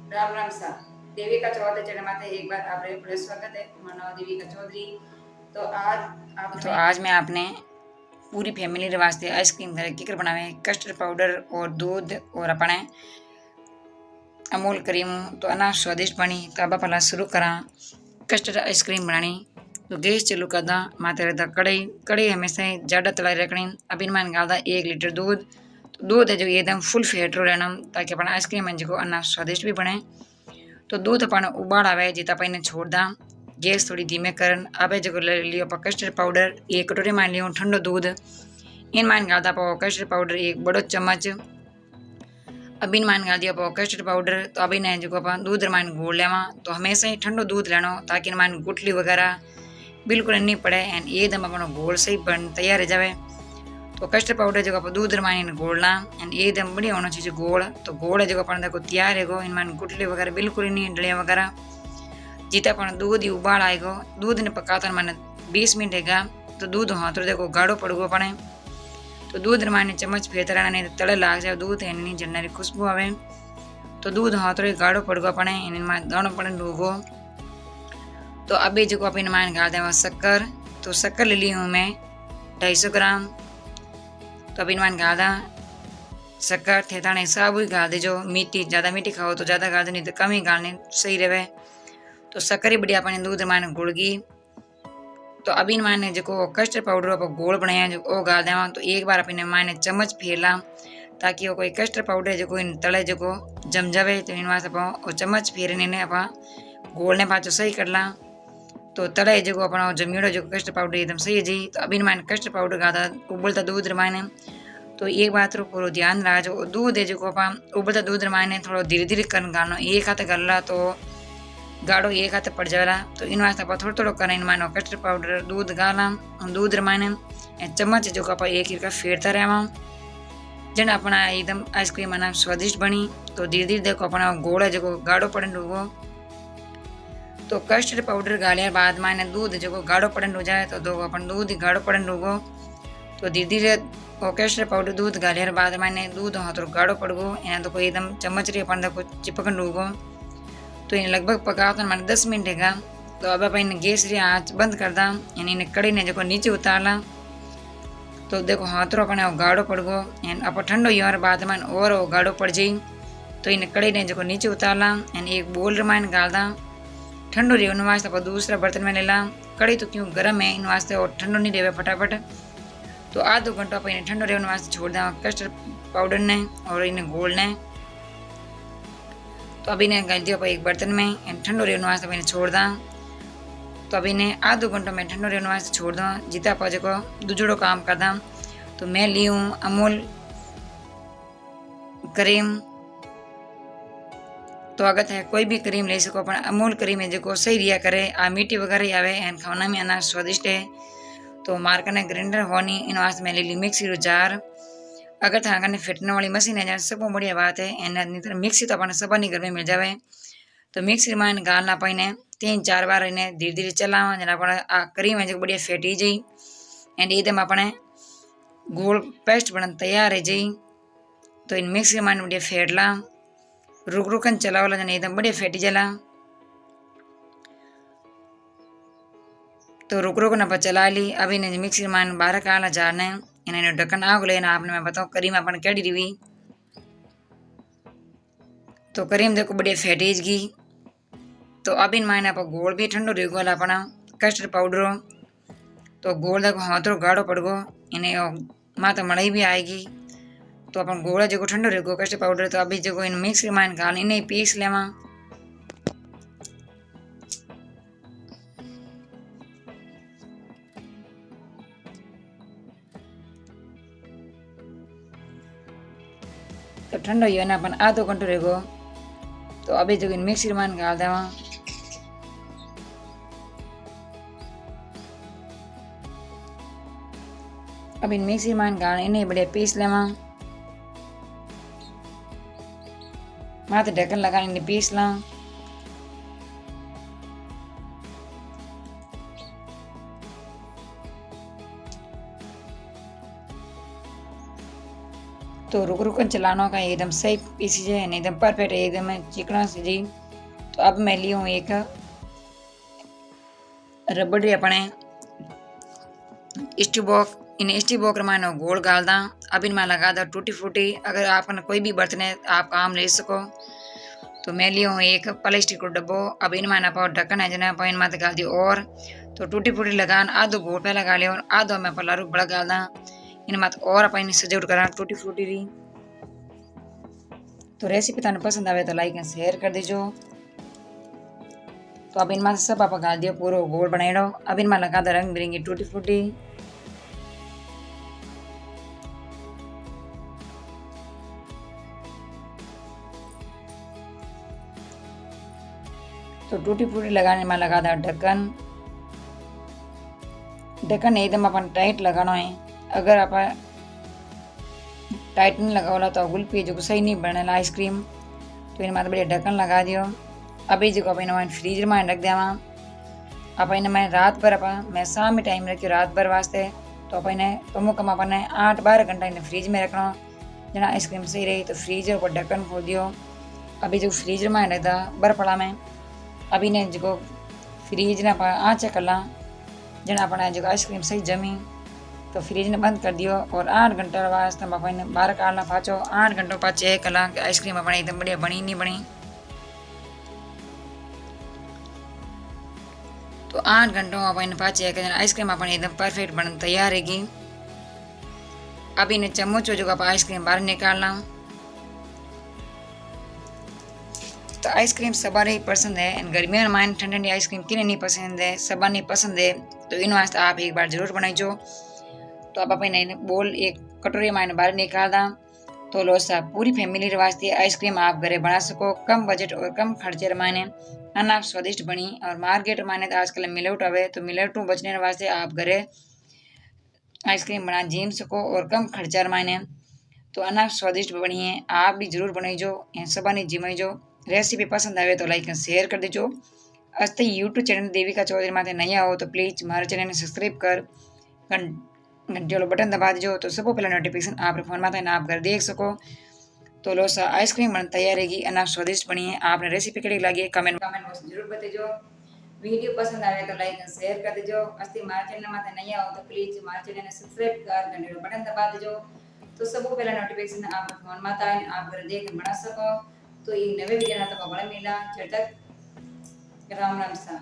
राम राम सा देविका चौधरी चैनल में एक बार आपरे स्वागत है। मेरा नाम देविका चौधरी। तो आज मैं आपने पूरी फैमिली वास्ते आइसक्रीम घर की बनावे कस्टर्ड पाउडर और दूध और अपने अमूल क्रीम तो अना स्वादिष्ट बनी। तो अब पहला शुरू करा कस्टर्ड आइसक्रीम बनानी। तो गैस चालू करदा माथे रहता कढ़ाई हमेशा ज़्यादा तलाई रखनी। अब इनमें डालदा 1 लीटर दूध। तो दूध है जो एकदम फुल फैट रो रहना ताकि अपना आइसक्रीम है जो अना स्वादिष्ट भी बने। तो दूध अपन उबाल आवे जीता अपन छोड़ दा गैस थोड़ी धीमे करन। अब जो ले लियो कस्टर्ड पाउडर 1 कटोरी मान लियो ठंडो दूध इन मान गादा पाओ कस्टर्ड पाउडर 1 बड़ो चम्मच। अब इन मान गाल दिया पाओ कस्टर्ड पाउडर। तो अब इन्हें जो अपन दूध मान घोल लेवा। तो हमेशा ही ठंडो दूध लेना ताकि इन गुठली वगैरह बिल्कुल नहीं पड़े एंड एकदम अपना घोल सही बन तैयार हो जाए। तो कस्टर्ड पाउडर जो अपन दूध मान घोलना एंड एकदम बढ़िया होना चाहिए घोल। तो घोल है जो अपन देखो तैयार है इन गुठली वगैरह बिल्कुल ही नहीं डलिया वगैरह जीता अपन दूध ही उबाल आएगो। दूध ने पकाता मैंने 20 मिनट है। तो दूध हाँ तो देखो गाढ़ो पड़गो अपने। तो दूध माने चम्मच फेतराना नहीं तो तले लाग जाए दूध है नहीं जन्नरी खुशबू आवे। तो दूध हाँ तो गाढ़ो पड़गो अपने इनमें दानो पड़न डूगो। तो अभी जो अपन मान गा देवा शक्कर। तो शक्कर ले ली हूँ मैं 250 ग्राम। तो अब इनमान गा दा शक्कर थे थाने सब ही गा दे जो मीठी ज़्यादा मीठी खाओ तो ज़्यादा गा दे नहीं तो कम ही गाने सही रहे। तो शक्कर ही बढ़िया अपने दूध माने गुड़ गई। तो अभी माने जो कस्टर्ड पाउडर आप गोल बनाया जो वो गा देवा। तो एक बार अपने माने चम्मच फेरला ताकि वो कोई कस्टर्ड पाउडर जो इन तले जो जम जावे। तो इन वास्ते आप चम्मच फेरने ने आप गोल ने पाचो सही करला। तो तले जो अपना जमीड़ो जो कस्टर्ड पाउडर एकदम सही है जी। तो अभी माने कस्टर्ड पाउडर गाता उबलता दूध माने। तो एक बात रो पूरा ध्यान रहा जो दूध है जो आप उबलता दूध माने थोड़ा धीरे धीरे कर गानो एक हाथ गलला तो गाढ़ो एक हाथ पड़ जाएगा। तो इन वास्ते आप थोड़ा थोड़ा कर मानो कस्टर्ड पाउडर दूध गाला दूध रमाने चम्मच जो आप एक एक फेरता रहा जन अपना एकदम आइसक्रीम आना स्वादिष्ट बनी। तो धीरे धीरे देखो अपना गोल है जो गाढ़ो पड़न डूबो। तो कस्टर्ड पाउडर गालिया बाद माने दूध जो गाढ़ो पड़न हो जाए तो दो अपन दूध गाढ़ो पड़न डूबो। तो धीरे धीरे कस्टर्ड पाउडर दूध गालिया बाद माने दूध हाँ तो गाढ़ो पड़गो एना तो कोई एकदम चम्मच रही अपन देखो चिपकन डूबो। तो इन्हें लगभग पकाता मैंने 10 मिनट है। तो अब अपन गैस री आँच बंद कर दा यानी इन्हें कड़ी ने जो नीचे उतारला। तो देखो हाथ रो अपने गाढ़ो पड़ गो एंड आप ठंडो यार बाद में और गाढ़ो पड़ जाई। तो इन्हें कड़ी ने जो नीचे उतारला एंड एक बोल रमान गाल दा ठंडो रही उन वास्ते आप दूसरा बर्तन में ले ला। कड़ी तो क्यों गर्म है इन वास्ते और ठंडो नहीं रहे फटाफट। तो आधो घंटो आप इन्हें ठंडो रहे वास्ते छोड़ दा कस्टर्ड पाउडर ने और इन्हें घोल ने। तो अभी इन्हें गाल दिया एक बर्तन में एंड ठंडो रहने वास्ते मैंने छोड़ दा। तो अभी इन्हें आधो घंटों में ठंडो रहने वास्ते छोड़ दो जीता पा जो दूजड़ो काम कर दा। तो मैं ली हूँ अमूल क्रीम। तो अगर है कोई भी क्रीम ले सको अपन अमूल क्रीम है जो सही रिया करे आ मीठी वगैरह आवे एंड खाना में आना स्वादिष्ट है। तो मार्केट ने ग्राइंडर होनी इन वास्ते मैं ले ली मिक्सी रो जार। अगर थाना कने फिटने वाली मशीन है जहाँ सब बढ़िया बात है एंड मिक्सी तो अपन सब नहीं घर में मिल जाए। तो मिक्सी में गालना पाइने 3-4 बार इन्हें धीरे धीरे चलावा जना अपना क्रीम है जो बढ़िया फेटी जाई एंड एकदम अपने गोल पेस्ट बन तैयार है जाई। तो इन मिक्सी में बढ़िया फेटला रुक रुकन चलावला जना एकदम बढ़िया फेटी जला। तो रुक रुक ना चला ली। अभी इन्हें मिक्सी में 12 काला जार ने इन्हें ढक्कन आग लेना आपने मैं बताऊँ करीम अपन कैडी रही। तो करीम देखो बढ़िया फेटीज गई। तो अब इन मायने आप गोल भी ठंडो रह गो अपना कस्टर्ड पाउडर। तो गोल देखो हाथ रो गाढ़ो पड़ गो इन्हें माता मड़ई भी आएगी। तो अपन गोला जो ठंडो रह गो कस्टर्ड पाउडर। तो अभी जो इन मिक्स माइन गाल इन्हें पीस लेवा। तो ठंडो ही ना अपन आधो घंटो रह गो। तो अभी जो इन मिक्सी मान गाल देवा। अब इन मिक्सी मान गाल इन्हें बढ़िया पीस लेवा। माथे ढक्कन लगा इन्हें पीस ला। तो रुक रुक चलाना का एकदम सही पीसी जाए, एकदम परफेक्ट, एकदम चिकना सी जी। तो अब मैं ली हूँ एक रबड़ी अपने स्टी बॉक्स, इन स्टी बॉक्स में गोल गाल दा। अब इनमें लगा दो टूटी फूटी। अगर आप कोई भी बर्तन है आप काम ले सको। तो मैं ली हूँ एक प्लास्टिक को डब्बो। अब इनमें ना पाओ ढक्कन है जना पाइन माथे गाल दियो और तो टूटी फूटी लगान आधो गोल पे लगा लियो और आधो मैं पलारू बड़ा गाल दा। इन मत और अपन सजावट करा टूटी फूटी री। तो रेसिपी तने पसंद आवे तो लाइक एंड शेयर कर दीजो। तो अब इनमें सब आप गाल दियो पूरा गोल बनाई लो। अब इनमें लगा दो रंग बिरंगी टूटी फूटी। तो टूटी फूटी लगाने में लगा दो ढक्कन। ढक्कन एकदम अपन टाइट लगाना है। अगर आप टाइट नहीं लगाओला तो गुल्फी जो सही नहीं बनेला आइसक्रीम। तो इन बढ़िया ढक्कन लगा दियो। अभी जो अपन फ्रीजर में रख देवा। आप मैं रात भर मैं शाम में टाइम रखियो रात भर वास्ते। तो अपन कम कम अपन 8-12 घंटा इन फ्रीज में रखना जना आइसक्रीम सही रही। तो फ्रीजर पर ढक्कन खोल दियो। अभी जो फ्रीजर में रख दा बर्फड़ा में। अभी ने जो फ्रीज ने आँच कला जना अपना जो आइसक्रीम सही जमी। तो फ्रीज ने बंद कर दियो और 8 घंटा वास्ते अपन बाहर काढ़ना पाचो। 8 घंटों पाचे चेक कला कि आइसक्रीम अपने एकदम बढ़िया बनी नहीं बनी। तो 8 घंटों अपन पाचे आइसक्रीम अपने एकदम परफेक्ट बन तैयार रहेगी। अब इन्हें चम्मच जो आप आइसक्रीम बाहर निकालना। तो आइसक्रीम सबा ही पसंद है। गर्मियों में ठंडी ठंडी आइसक्रीम किने नहीं पसंद है, सबा नहीं पसंद है। तो इन वास्ते आप एक बार जरूर बनाइजो। तो आप अपने बोल एक कटोरी में बाहर निकाल दा। तो लो सा पूरी फैमिली वास्ते आइसक्रीम आप घरे बना सको कम बजट और कम खर्चे मायने अना स्वादिष्ट बनी। और मार्केट माने तो आजकल मिलेट आवे तो मिलेटू बचने वास्ते आप घरे आइसक्रीम बना जीम सको और कम खर्चा मायने। तो अना स्वादिष्ट बनी है। आप भी जरूर बनाइजो, सबा ने जिमाइजो। रेसिपी पसंद आवे तो लाइक एंड शेयर कर दीजो। अस्ते यूट्यूब चैनल देविका चौधरी माथे नया हो तो प्लीज हमारे चैनल ने सब्सक्राइब कर घंटे वाला बटन दबा दीजो। तो सबको पहले नोटिफिकेशन आप फोन में आप घर देख सको। तो लो सा आइसक्रीम बन तैयार रहेगी अना स्वादिष्ट बनी है। आपने रेसिपी कड़ी लगी कमेंट बॉक्स जरूर बताइजो। वीडियो पसंद आवे तो लाइक एंड शेयर कर दीजो। अस्ते हमारे चैनल में नया हो तो प्लीज हमारे चैनल ने सब्सक्राइब कर घंटे वाला बटन दबा दीजो। तो सबको पहले नोटिफिकेशन आप फोन में आप घर देख बना सको। तो ये नवे वीडियो ना तो बड़ा मिला जब तक राम राम सा।